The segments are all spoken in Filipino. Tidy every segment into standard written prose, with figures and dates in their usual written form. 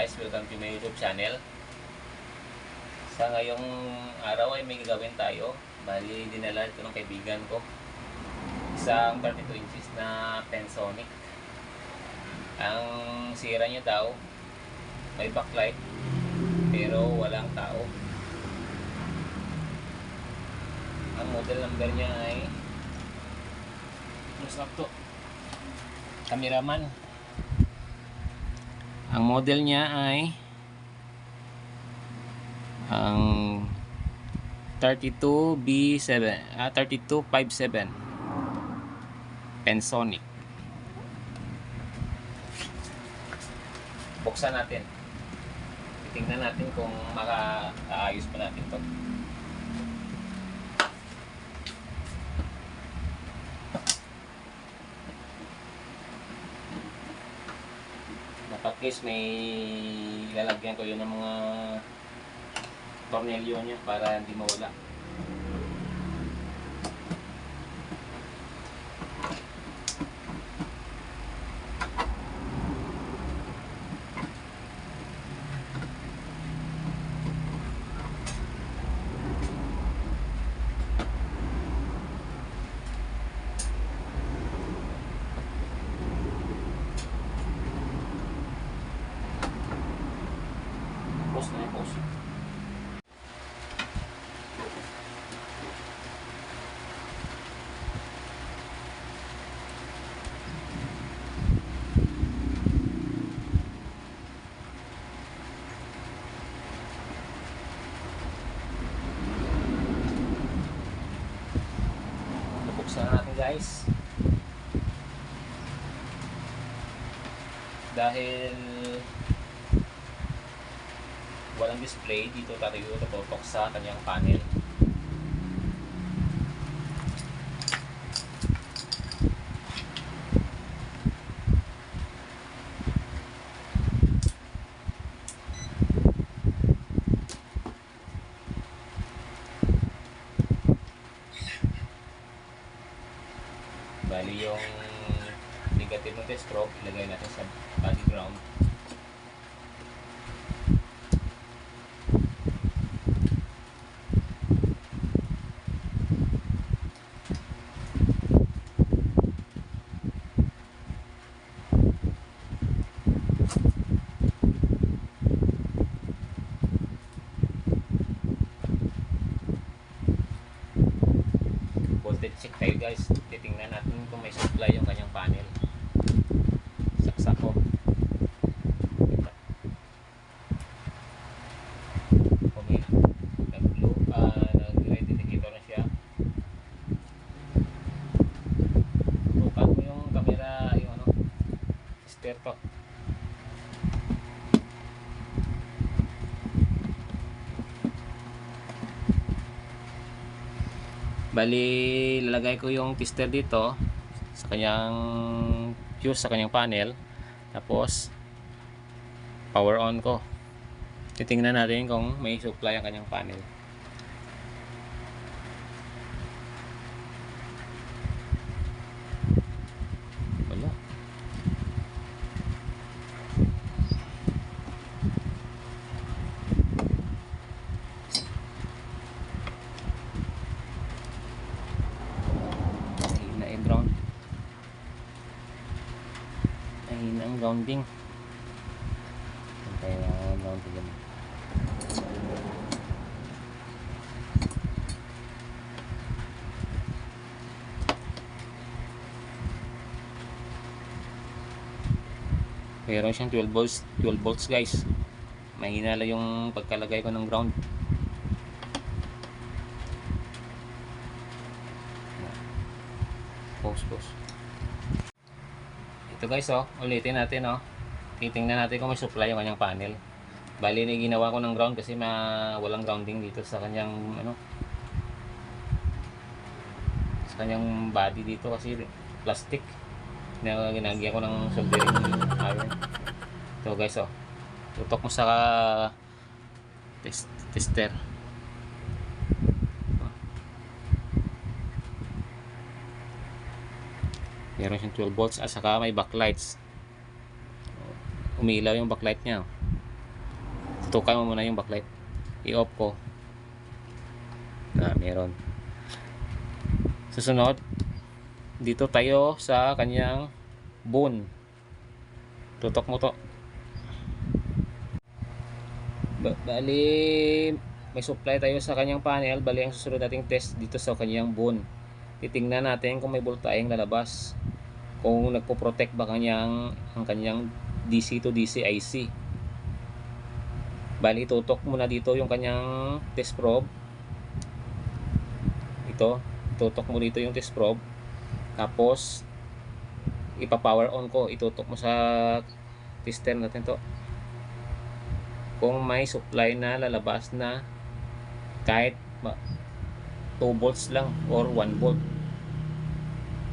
guys, welcome to my YouTube channel. Sa ngayong araw ay may gagawin tayo. Bali, dinala ito ng kaibigan ko. Isang 32 inches na Pensonic. Ang sira niya daw, may backlight pero walang tao. Ang model number niya ay close up to cameraman. Ang model niya ay ang 32B7 3257 Pensonic. Buksan natin. Tingnan natin kung makaayos pa natin 'to. Dapat guys, may lalagyan ko yun ng mga tornilyo niya para hindi mawala. Post na yung post. Buksan natin guys. Dahil walang display dito, tayo tututok sa kanyang panel. Bali yung negative ng test stroke ilagay natin sa body ground. Voltage check tayo guys. Titingnan natin kung may supply yung kanyang panel. Saksak ko. Okay. Nag-blue. Nag-red indicator na siya. Tukan mo yung camera, yung ano, tester to. Bali, lalagay ko yung tester dito sa kanyang fuse, sa kanyang panel. Tapos power on ko. Titingnan natin kung may supply ang kanyang panel. Wala. Mahina ang grounding. Kaya grounding naman. Meron siyang 12 volts guys. Mahina lang yung pagkalagay ko ng ground. Pause. Ito guys, ulitin natin, titingnan natin kung may supply yung kanyang panel. Bali, ginawa ko ng ground kasi walang grounding dito sa kanyang sa kanyang body dito kasi plastic. Ginagyan ko ng soldering iron. Ito guys, tutok mo sa tester. Meron siyang 12 volts at saka may backlights. Umiilaw yung backlight niya. tutukan mo muna yung backlight. I-off ko. Meron. Susunod, dito tayo sa kanyang bone. Tutok mo to. Bali may supply tayo sa kanyang panel. Bali ang susunod nating test dito sa kanyang bone. Titingnan natin kung may voltaheng lalabas, kung nagpo-protect ba ang kanyang DC to DC IC. Bali tutok muna dito yung kanyang test probe. Ito, tutok mo dito yung test probe. Tapos ipa-power on ko. Itutok mo sa tester natin to. Kung may supply na lalabas na kahit 2 volts lang or 1 volt.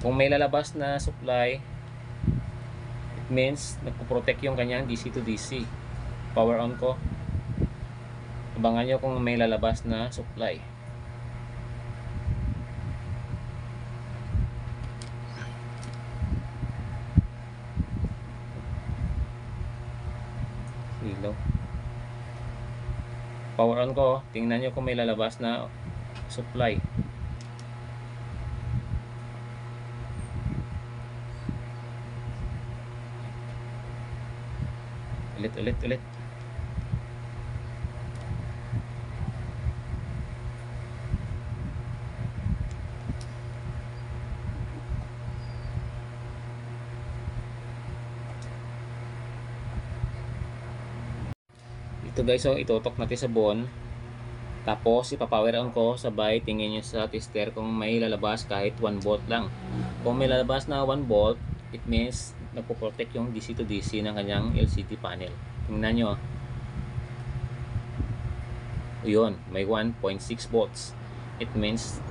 Kung may lalabas na supply, it means nagpo-protect yung kanyang DC to DC. Power on ko. Abangan nyo kung may lalabas na supply. Ilaw. Power on ko. Tingnan nyo kung may lalabas na supply. Ulit. Ito guys, so itutok natin sa bone. Tapos ipa-power on ko, sabay tingin nyo sa tester kung may lalabas kahit 1 volt lang. Kung may lalabas na 1 volt, it means nagpo-protect yung DC to DC ng kanyang LCD panel. Tingnan nyo. Yun, may 1.6 volts. It means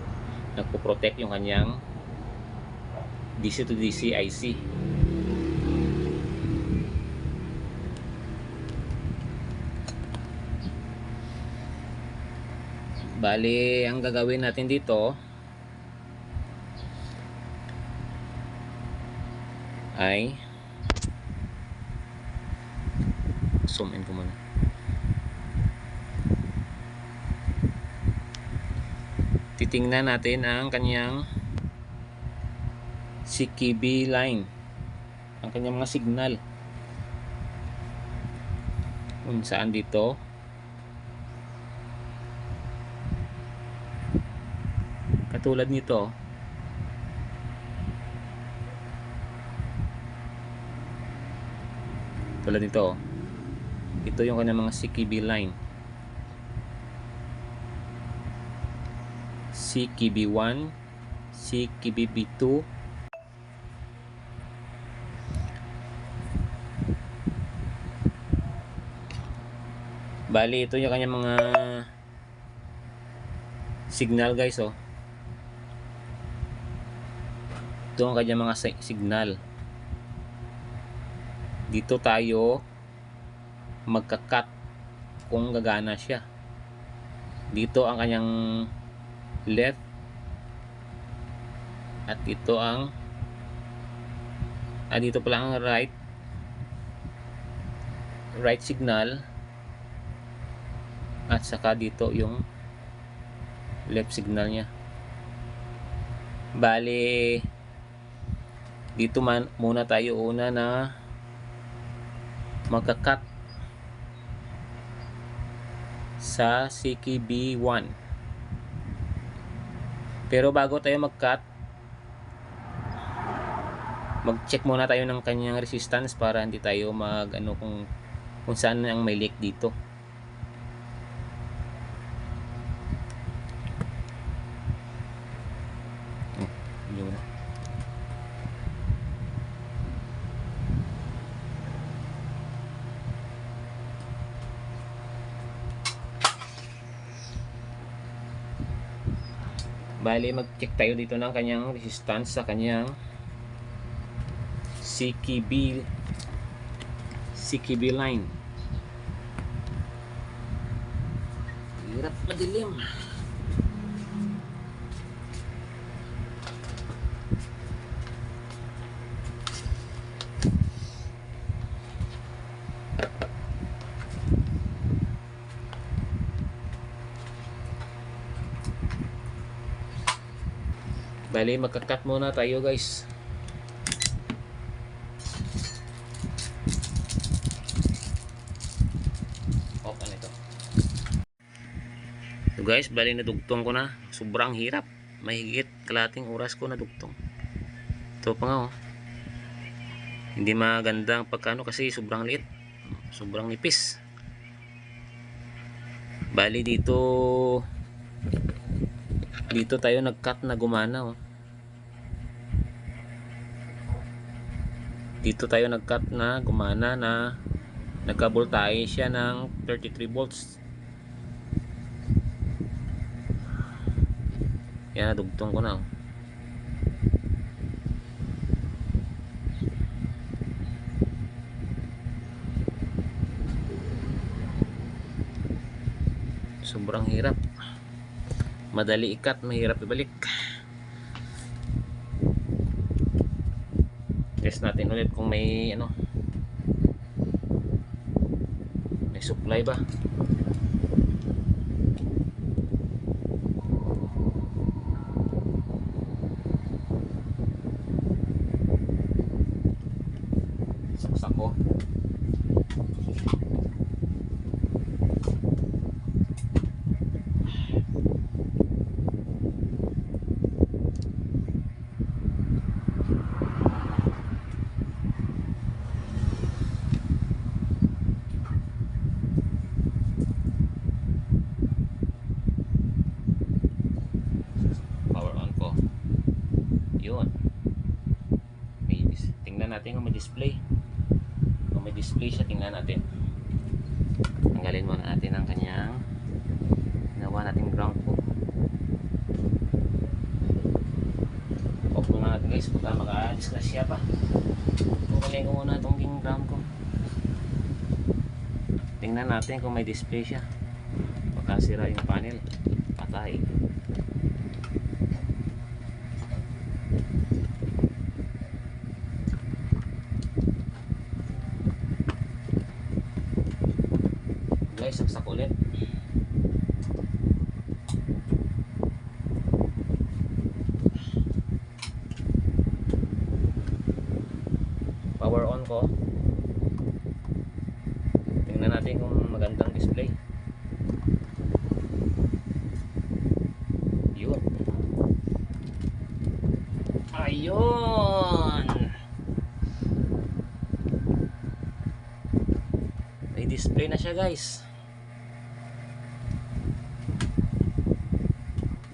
nagpo-protect yung kanyang DC to DC IC. Bali, ang gagawin natin dito ay zoom in ko muna. Titingnan natin ang kanyang CKB line, ang kanyang mga signal kung saan dito. Katulad nito, ito yung kanyang mga CKB line, CKB1, CKB2, bali ito yung kanyang mga signal guys. Ito ang kanyang mga signal. Dito tayo magka-cut kung gagana siya. Dito ang kanyang left at ito ang dito pala ang right signal at saka dito yung left signal niya. Bali dito muna tayo una na magka-cut sa CKB1. Pero bago tayo mag-cut, mag-check muna tayo ng kanyang resistance para hindi tayo kung saan ang may leak dito. Bali, mag-check tayo dito ng kanyang resistance sa kanyang CKB line. Hirap madilim. Bali, magka-cut muna tayo guys. Oh, ano ito? So guys, bali nadugtong ko na. Sobrang hirap. Mahigit kalating oras ko nadugtong. Ito pa nga oh. Hindi magandang pagkano kasi sobrang liit. Sobrang nipis. Bali dito tayo nag-cut na gumana oh. Dito tayo nag-cut na gumana na nagka-voltage siya ng 33 volts. Yan, nadugtong ko na oh. Sobrang hirap. Madali ikat, mahirap ibalik. Test natin ulit kung may ano, may supply ba. Saksak ko. Tingnan natin kung may display. Kung may display siya, tingnan natin. Tanggalin muna natin ang kanyang ginawa natin ground po. Off muna natin guys, baka maka-disgrasya pa. Kukunin ko muna itong ground ko. Tingnan natin kung may display siya. Baka sira yung panel. Patay. Saksak ulit. Power on ko. Tingnan natin kung magandang display. Yun. Ayun. May display na siya guys.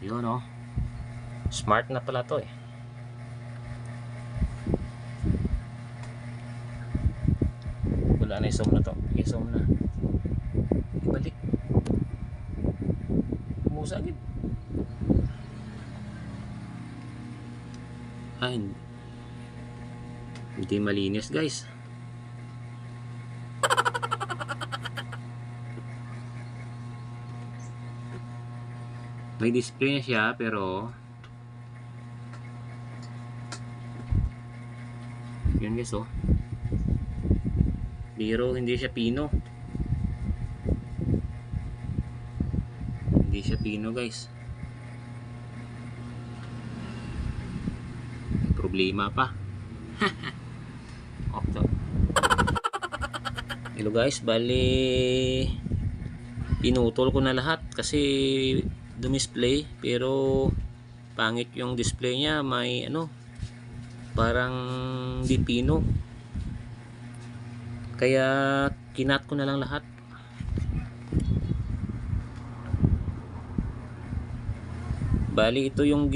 Yun oh. Smart na pala to eh. Wala na, i-zoom na to. I-zoom na. Ibalik. Kumusa agad. Ay, hindi malinis guys. May display na siya pero yun guys oh. Pero hindi siya pino. Hindi siya pino guys. May problema pa. Off to. Hello guys, bali pinutol ko na lahat kasi dumisplay pero pangit yung display niya, may ano parang di pino, kaya kinat ko na lang lahat. Bali ito yung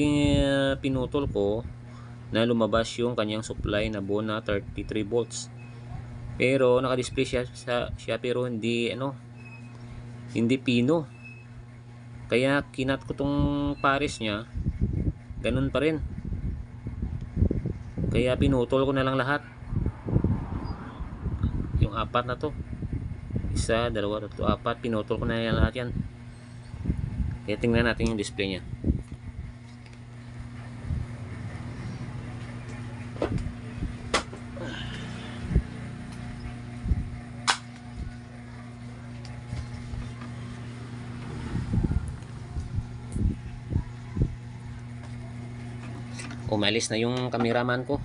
pinutol ko na lumabas yung kanyang supply na buo na 33 volts pero naka-display siya pero hindi ano, hindi pino. Kaya kinat ko tong pares niya, ganun pa rin. Kaya pinutol ko na lang lahat. Yung apat na to. Isa, dalawa, tatlo, apat. Pinutol ko na lahat yan. Kaya tingnan natin yung display niya. Umalis na yung cameraman ko.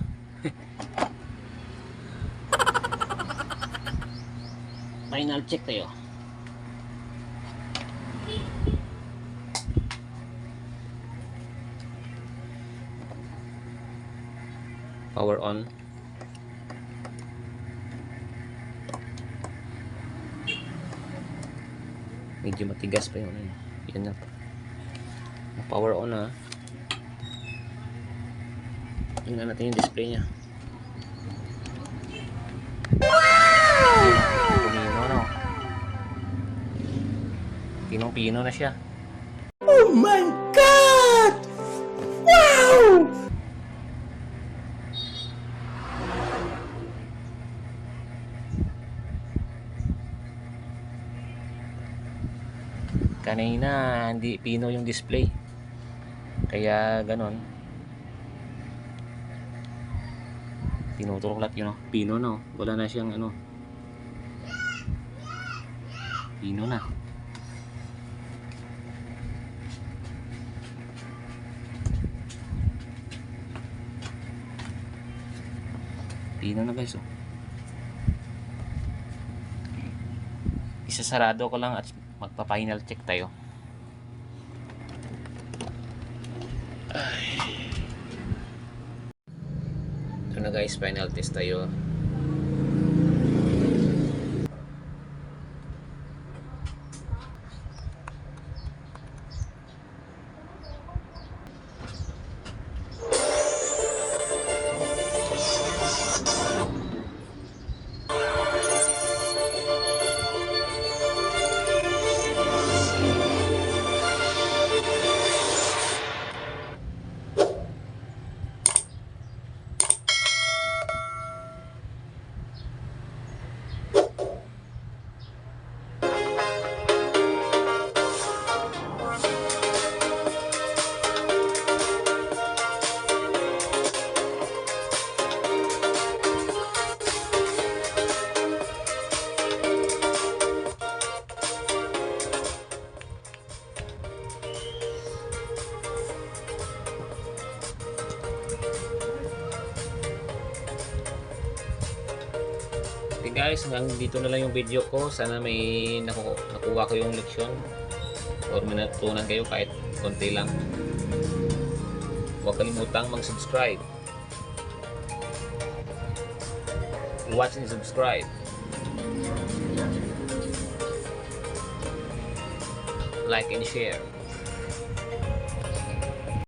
Final check tayo. Power on. Medyo matigas pa yun. Yan na. Power on na. Tingnan natin yung display niya. Pino no. Pinong-pino na siya. Oh my God! Wow! Kanina hindi pino yung display. Kaya ganon. Tinutulok lahat yun, no? Pino no. Wala na siyang ano. Pino na. Pino na guys, oh. Isasarado ko lang at magpa-final check tayo. Ito na guys, final test tayo. Okay guys, hanggang dito na lang yung video ko. Sana may nakuha ko yung leksyon or may natutunan kayo kahit konti lang. Huwag kalimutang mag-subscribe. Watch and subscribe. Like and share.